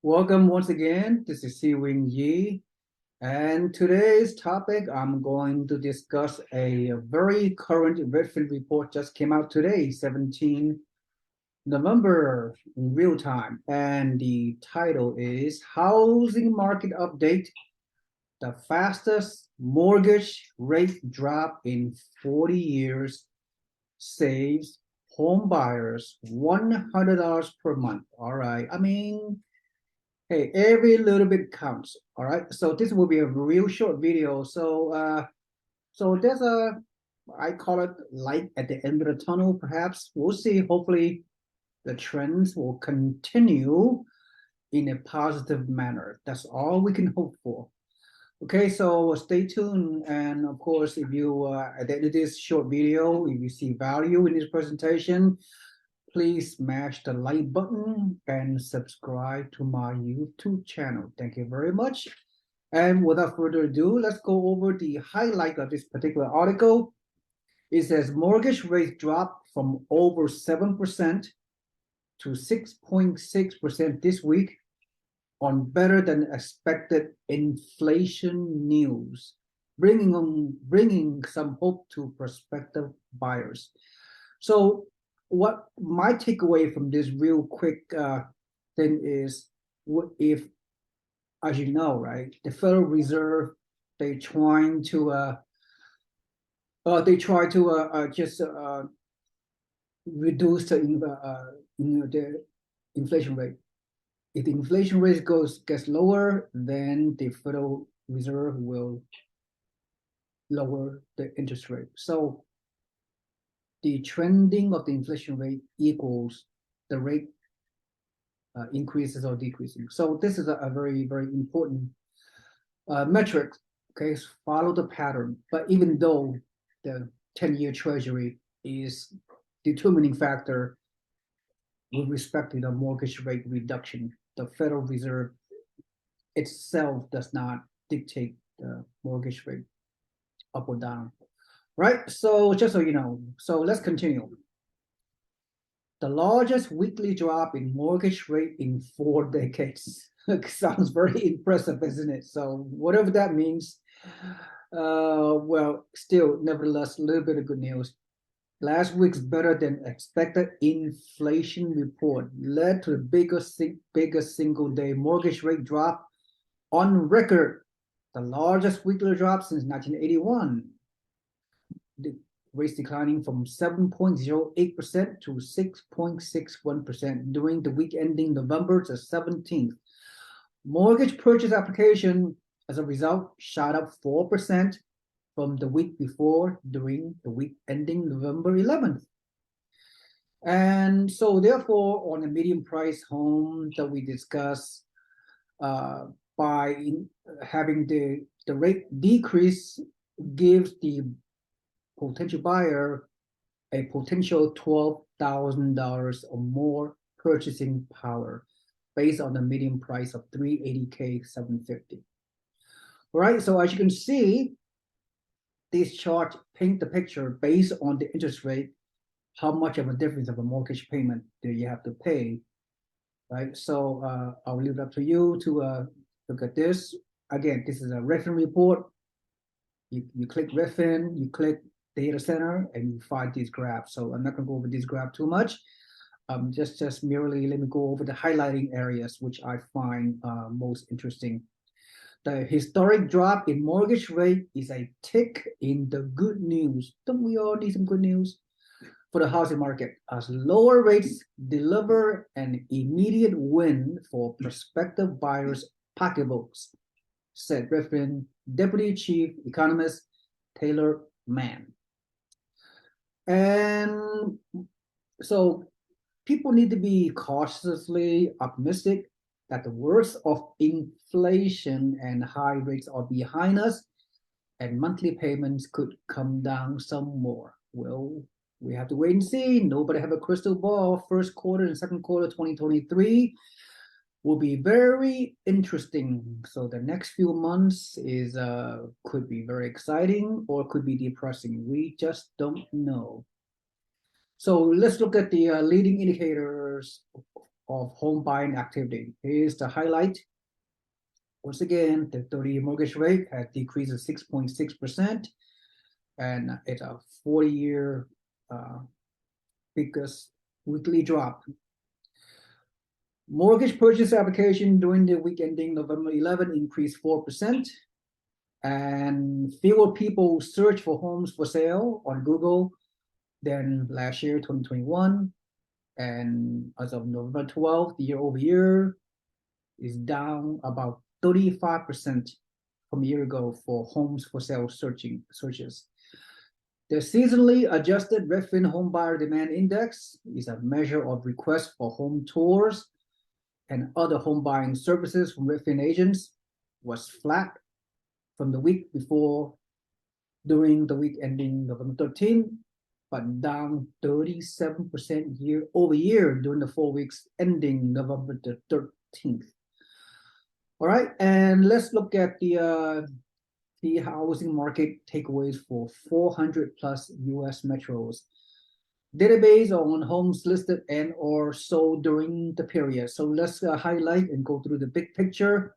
Welcome once again. This is Siwing Yi, and today's topic I'm going to discuss a very current Redfin report just came out today, 17 November in real time, and the title is Housing Market Update: The Fastest Mortgage Rate Drop in 40 Years Saves Home Buyers $100 per month. All right. Hey, every little bit counts. All right. So this will be a real short video. So there's I call it light at the end of the tunnel, perhaps. We'll see. Hopefully the trends will continue in a positive manner. That's all we can hope for. Okay, so stay tuned. And of course, if you at the end of this short video, if you see value in this presentation, please smash the like button and subscribe to my YouTube channel. Thank you very much. And without further ado, let's go over the highlight of this particular article. It says mortgage rates dropped from over 7% to 6.6% this week on better than expected inflation news, bringing some hope to prospective buyers. So what my takeaway from this real quick thing is, if, as you know, right, the Federal Reserve, they trying to they try to just reduce the inflation rate. If the inflation rate gets lower, then the Federal Reserve will lower the interest rate. So the trending of the inflation rate equals the rate increases or decreasing. So this is a very, very important metric. Okay, so follow the pattern. But even though the 10-year Treasury is determining factor with respect to the mortgage rate reduction, the Federal Reserve itself does not dictate the mortgage rate up or down. Right? So just so you know, so let's continue. The largest weekly drop in mortgage rate in 4 decades. Sounds very impressive, isn't it? So whatever that means, well, still, nevertheless, a little bit of good news. Last week's better than expected inflation report led to the biggest single day mortgage rate drop on record, the largest weekly drop since 1981. The rates declining from 7.08% to 6.61% during the week ending November the 17th. Mortgage purchase application, as a result, shot up 4% from the week before during the week ending November 11th. And so therefore, on a medium price home that we discuss, by having the rate decrease gives the potential buyer a potential $12,000 or more purchasing power based on the median price of 380K 750. All right, so as you can see, this chart paint the picture based on the interest rate, how much of a difference of a mortgage payment do you have to pay, right? So I'll leave it up to you to look at this. Again, this is a Redfin report. You click Redfin, you click data center, and you find these graphs. So I'm not going to go over this graph too much. Just merely let me go over the highlighting areas which I find most interesting. The historic drop in mortgage rate is a tick in the good news. Don't we all need some good news for the housing market, as lower rates deliver an immediate win for prospective buyers' pocketbooks, said Redfin Deputy Chief Economist Taylor Mann. And so people need to be cautiously optimistic that the worst of inflation and high rates are behind us and monthly payments could come down some more. Well, we have to wait and see. Nobody have a crystal ball. First quarter and second quarter 2023 will be very interesting. So the next few months is could be very exciting or could be depressing. We just don't know. So let's look at the leading indicators of home buying activity. Here's the highlight. Once again, the 30-year mortgage rate has decreased to 6.6%, and it's a 40-year biggest weekly drop. Mortgage purchase application during the week ending November 11 increased 4%, and fewer people search for homes for sale on Google than last year, 2021. And as of November 12th, year over year is down about 35% from a year ago for homes for sale searches. The seasonally adjusted Redfin home buyer demand index is a measure of requests for home tours and other home buying services from Redfin agents, was flat from the week before during the week ending November 13th, but down 37% year over year during the 4 weeks ending November the 13th. All right, and let's look at the housing market takeaways for 400 plus US metros. Database on homes listed and or sold during the period. So let's highlight and go through the big picture.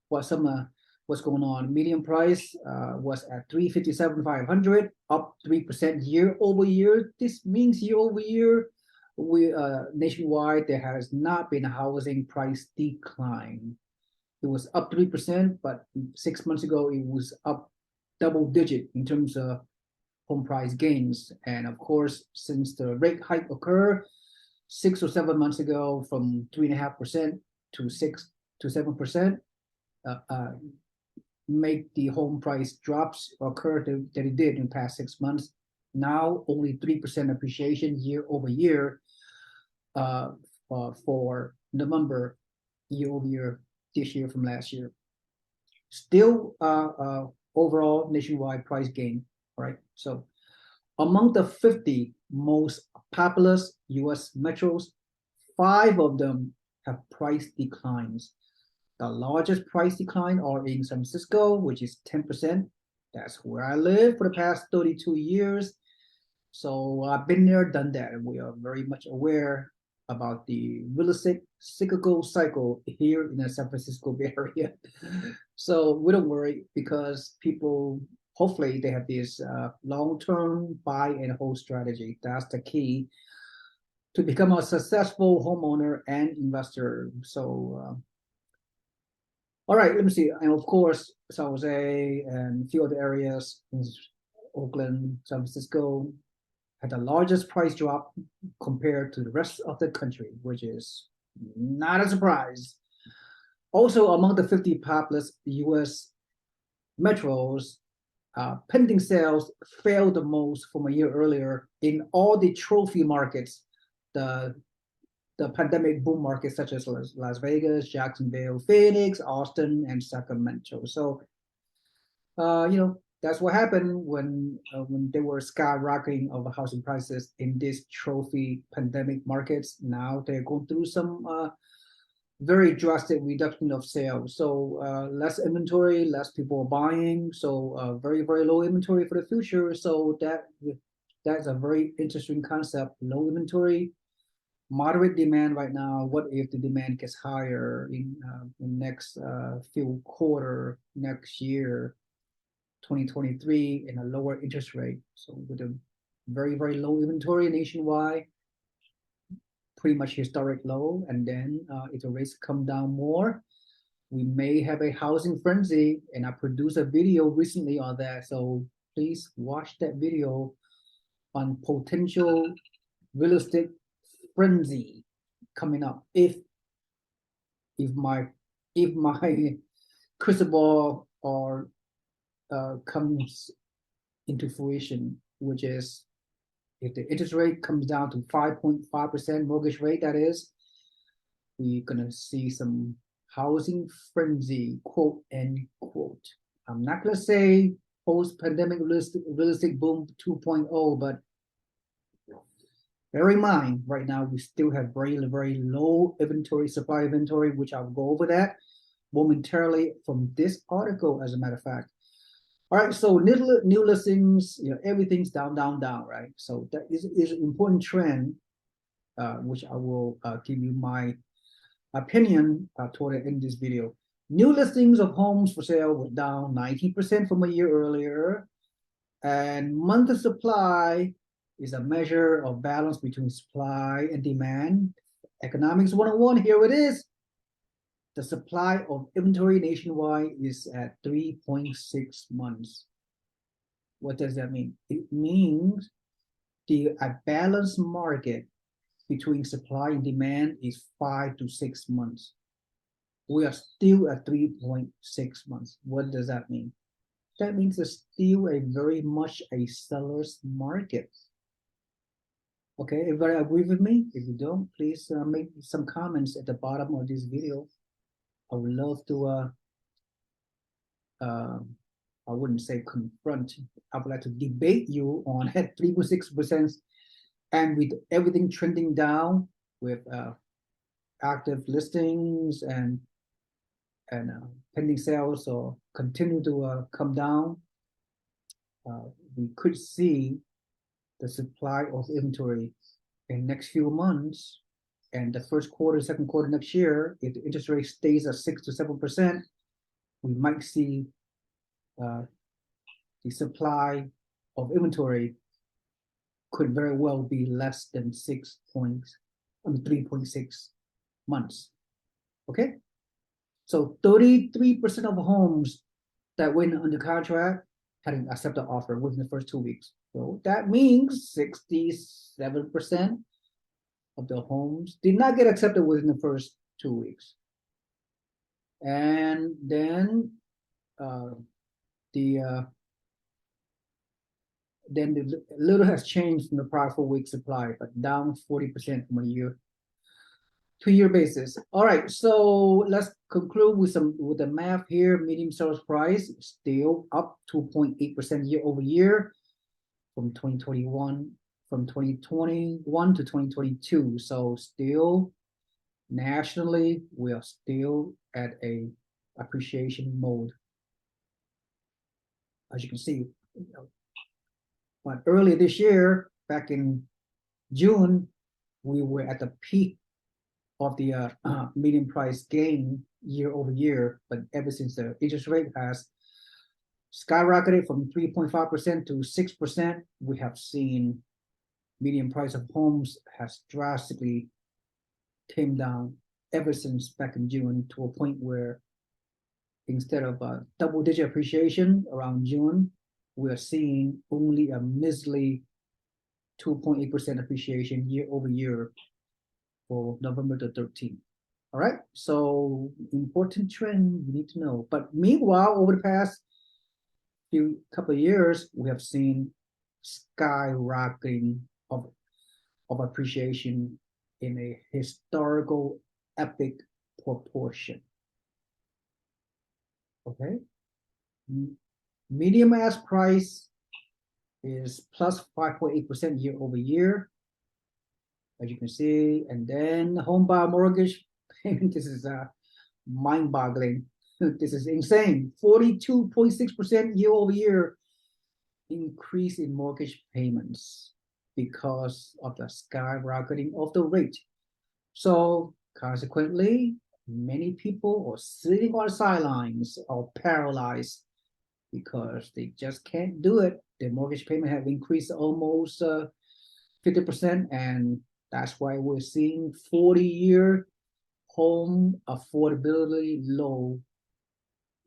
What's going on? Median price was at 357,500, up 3% year over year. This means year over year, we nationwide there has not been a housing price decline. It was up 3%, but 6 months ago it was up double digit in terms of home price gains. And of course, since the rate hike occurred 6 or 7 months ago from 3.5% to 6 to 7%, make the home price drops occur that it did in the past 6 months. Now only 3% appreciation year over year for November year over year this year from last year. Still overall nationwide price gain. All right. So among the 50 most populous US metros, 5 of them have price declines. The largest price decline are in San Francisco, which is 10%. That's where I live for the past 32 years. So I've been there, done that, and we are very much aware about the real estate cyclical cycle here in the San Francisco Bay Area. So we don't worry because people, hopefully they have this long-term buy and hold strategy. That's the key to become a successful homeowner and investor. So, all right, let me see. And of course, San Jose and a few other areas in Oakland, San Francisco, had the largest price drop compared to the rest of the country, which is not a surprise. Also, among the 50 populous US metros, pending sales fell the most from a year earlier in all the trophy markets, the pandemic boom markets such as Las Vegas, Jacksonville, Phoenix, Austin, and Sacramento. So, that's what happened when they were skyrocketing of housing prices in these trophy pandemic markets. Now they're going through some very drastic reduction of sales. So less inventory, less people buying. So very, very low inventory for the future. So that's a very interesting concept. Low inventory, moderate demand right now. What if the demand gets higher in next few quarter next year? 2023 and a lower interest rate. So with a very, very low inventory nationwide, pretty much historic low. And then if the rates come down more, we may have a housing frenzy. And I produced a video recently on that. So please watch that video on potential real estate frenzy coming up. If my crystal ball or comes into fruition, which is if the interest rate comes down to 5.5% mortgage rate, that is, we're gonna see some housing frenzy, quote end quote. I'm not gonna say post-pandemic real estate boom 2.0, but bear in mind, right now we still have very, very low supply inventory, which I'll go over that momentarily from this article, as a matter of fact. All right, so new listings, everything's down, right? So that is an important trend, which I will give you my opinion toward the end of this video. New listings of homes for sale were down 19% from a year earlier. And month of supply is a measure of balance between supply and demand. Economics 101, here it is. The supply of inventory nationwide is at 3.6 months. What does that mean? It means the balanced market between supply and demand is 5 to 6 months. We are still at 3.6 months. What does that mean? That means it's still a very much a seller's market. Okay, everybody agree with me? If you don't, please make some comments at the bottom of this video. I would love to, I wouldn't say confront, I would like to debate you on at 3.6%, and with everything trending down with active listings and pending sales or continue to come down, we could see the supply of inventory in next few months and the first quarter, second quarter next year. If the interest rate stays at 6 to 7%, we might see the supply of inventory could very well be less than 3.6 months. Okay, so 33% of homes that went under contract had an accepted offer within the first 2 weeks. So that means 67% of the homes did not get accepted within the first 2 weeks. And then the little has changed from the prior 4 week supply, but down 40% from a year 2-year basis. All right, so let's conclude with the math here. Median sales price still up 2.8% year over year from 2021 to 2022. So still nationally, we are still at a appreciation mode. As you can see, but earlier this year, back in June, we were at the peak of the median price gain year over year. But ever since the interest rate has skyrocketed from 3.5% to 6%, we have seen median price of homes has drastically came down ever since back in June, to a point where instead of a double-digit appreciation around June, we are seeing only a measly 2.8% appreciation year over year for November the 13th. All right, so important trend you need to know. But meanwhile, over the past couple of years, we have seen skyrocketing of appreciation in a historical epic proportion. Okay, median ask price is plus 5.8% year over year, as you can see. And then home buyer mortgage payment, this is mind-boggling. This is insane. 42.6% year over year increase in mortgage payments because of the skyrocketing of the rate. So consequently, many people are sitting on the sidelines or paralyzed because they just can't do it. Their mortgage payment have increased almost 50%, and that's why we're seeing 40-year home affordability low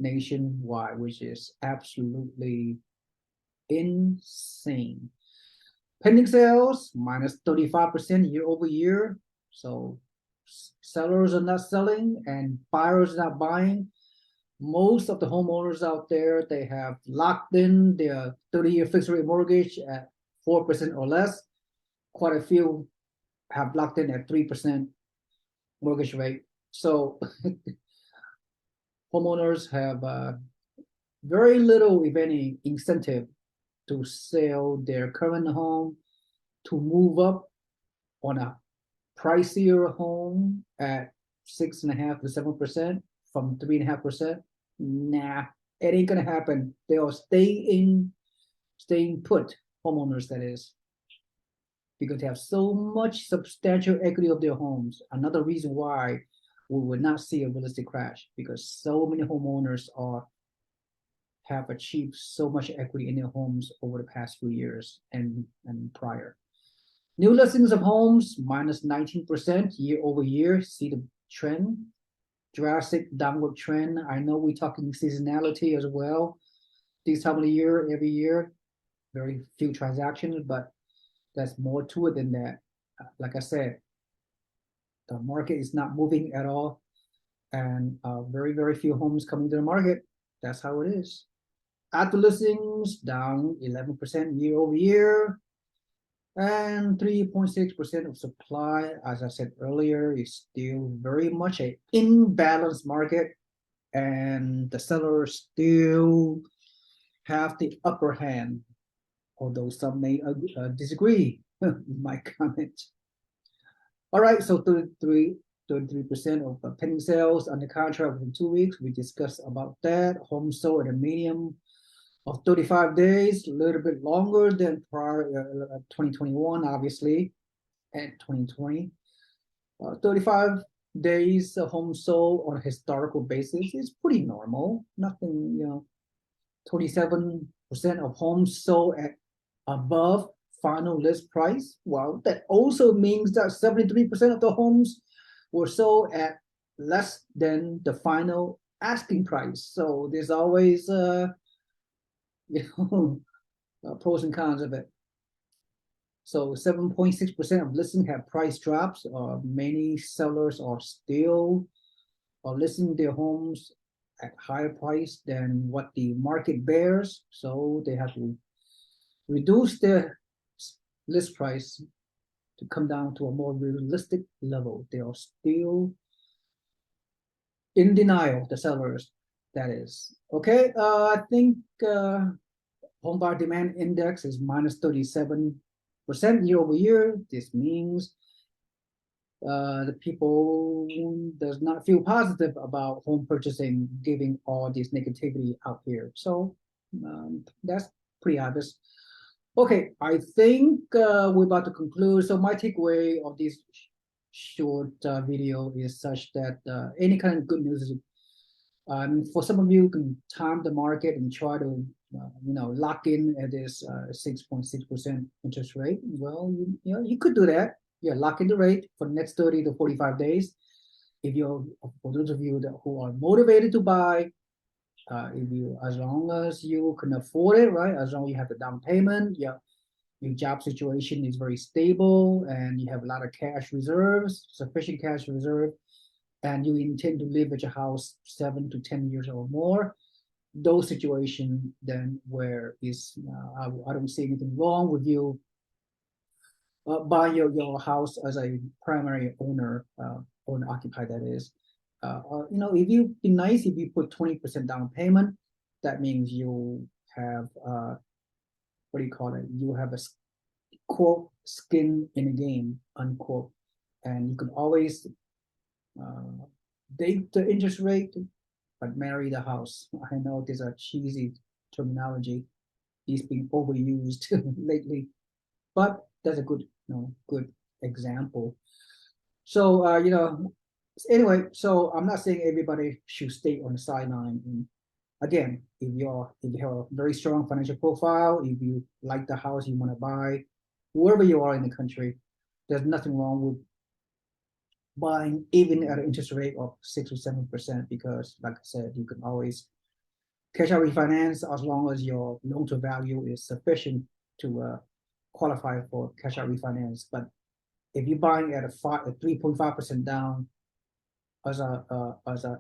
nationwide, which is absolutely insane. Pending sales minus 35% year over year. So sellers are not selling and buyers are not buying. Most of the homeowners out there, they have locked in their 30-year fixed rate mortgage at 4% or less. Quite a few have locked in at 3% mortgage rate. So homeowners have very little, if any, incentive to sell their current home, to move up on a pricier home at 6.5 to 7% from 3.5%. Nah, it ain't gonna happen. They'll staying put, homeowners that is, because they have so much substantial equity of their homes. Another reason why we will not see a real estate crash because so many homeowners have achieved so much equity in their homes over the past few years and prior. New listings of homes minus 19% year over year. See the trend, drastic downward trend. I know we're talking seasonality as well. This time of the year, every year, very few transactions, but there's more to it than that. Like I said, the market is not moving at all, and very, very few homes coming to the market. That's how it is. Active listings down 11% year over year, and 3.6% of supply, as I said earlier, is still very much an imbalanced market, and the sellers still have the upper hand, although some may disagree with my comment. All right, so 33% of pending sales under contract within 2 weeks. We discussed about that. Home sold at a medium of 35 days, a little bit longer than prior 2021, obviously, and 2020. 35 days home sold on a historical basis is pretty normal. Nothing, 27% of homes sold at above final list price. Well, that also means that 73% of the homes were sold at less than the final asking price. So there's always pros and cons of it. So 7.6% of listings have price drops. Many sellers are still listing their homes at higher price than what the market bears. So they have to reduce their list price to come down to a more realistic level. They are still in denial, the sellers, that is. Okay, I think home buyer demand index is minus 37% year over year. This means the people does not feel positive about home purchasing, giving all this negativity out here. So that's pretty obvious. Okay, I think we're about to conclude. So my takeaway of this short video is such that any kind of good news is, for some of you, can time the market and try to lock in at this 6.6% interest rate. Well, you could do that. Yeah, lock in the rate for the next 30 to 45 days. If you're, for those of you who are motivated to buy, as long as you can afford it, right? As long as you have the down payment, yeah, your job situation is very stable, and you have a lot of cash reserves, sufficient cash reserve, and you intend to live at your house 7 to 10 years or more. Those situations, then where is I don't see anything wrong with you buying your house as a primary owner occupied, that is. If you be nice, if you put 20% down payment, that means you have what do you call it? You have a quote skin in the game, unquote, and you can always date the interest rate, but marry the house. I know there's a cheesy terminology. It's been overused lately, but that's a good example. So anyway, so I'm not saying everybody should stay on the sideline. And again, if you have a very strong financial profile, if you like the house you want to buy, wherever you are in the country, there's nothing wrong with buying even at an interest rate of 6 or 7%, because like I said, you can always cash out refinance as long as your loan to value is sufficient to qualify for cash out refinance. But if you're buying at a 3.5% down as a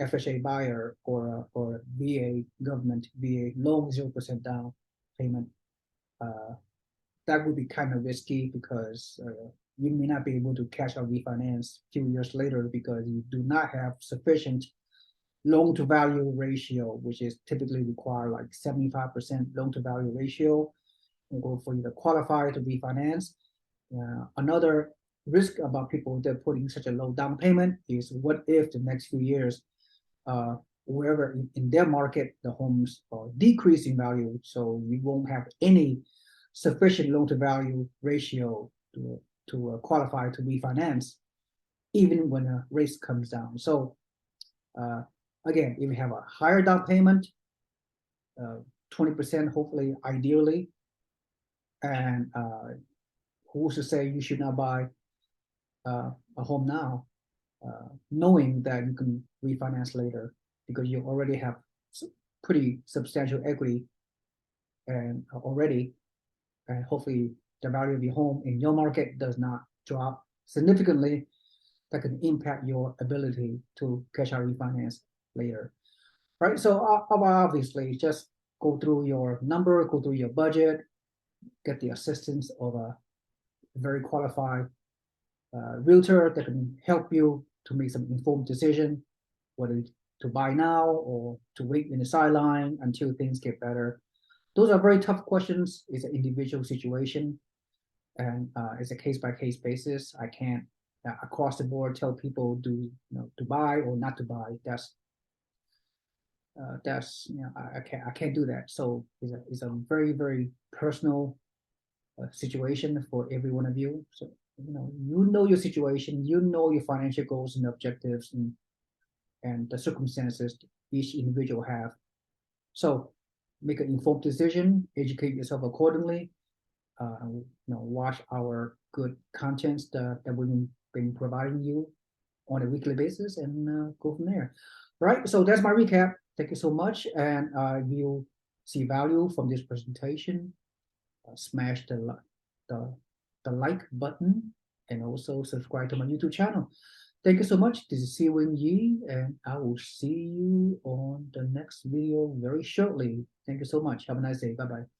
FHA buyer or a VA government VA loan 0% down payment, that would be kind of risky, because you may not be able to cash out refinance a few years later because you do not have sufficient loan to value ratio, which is typically require like 75% loan to value ratio for you to qualify to refinance. Another risk about people that are putting such a low down payment is, what if the next few years, wherever in their market, the homes are decreasing value, so you won't have any sufficient loan to value ratio to qualify to refinance. even when the rates comes down. So again, if you have a higher down payment, 20% hopefully, ideally, and who's to say you should not buy a home now, knowing that you can refinance later because you already have pretty substantial equity and already, and hopefully the value of your home in your market does not drop significantly. That can impact your ability to cash out refinance later, right? So obviously, just go through your number, go through your budget, get the assistance of a very qualified realtor that can help you to make some informed decision, whether to buy now or to wait in the sideline until things get better. Those are very tough questions. It's an individual situation, and it's a case by case basis. I can't across the board tell people to buy or not to buy. That's I can't do that. So it's a very personal situation for every one of you. So you know your situation, you know your financial goals and objectives, and the circumstances each individual have. So make an informed decision, educate yourself accordingly. Watch our good contents that we've been providing you on a weekly basis, and go from there. Right. So that's my recap. Thank you so much, and you see value from this presentation, smash the the like button and also subscribe to my YouTube channel. Thank you so much. This is Siwin Yi, and I will see you on the next video very shortly. Thank you so much. Have a nice day. Bye bye.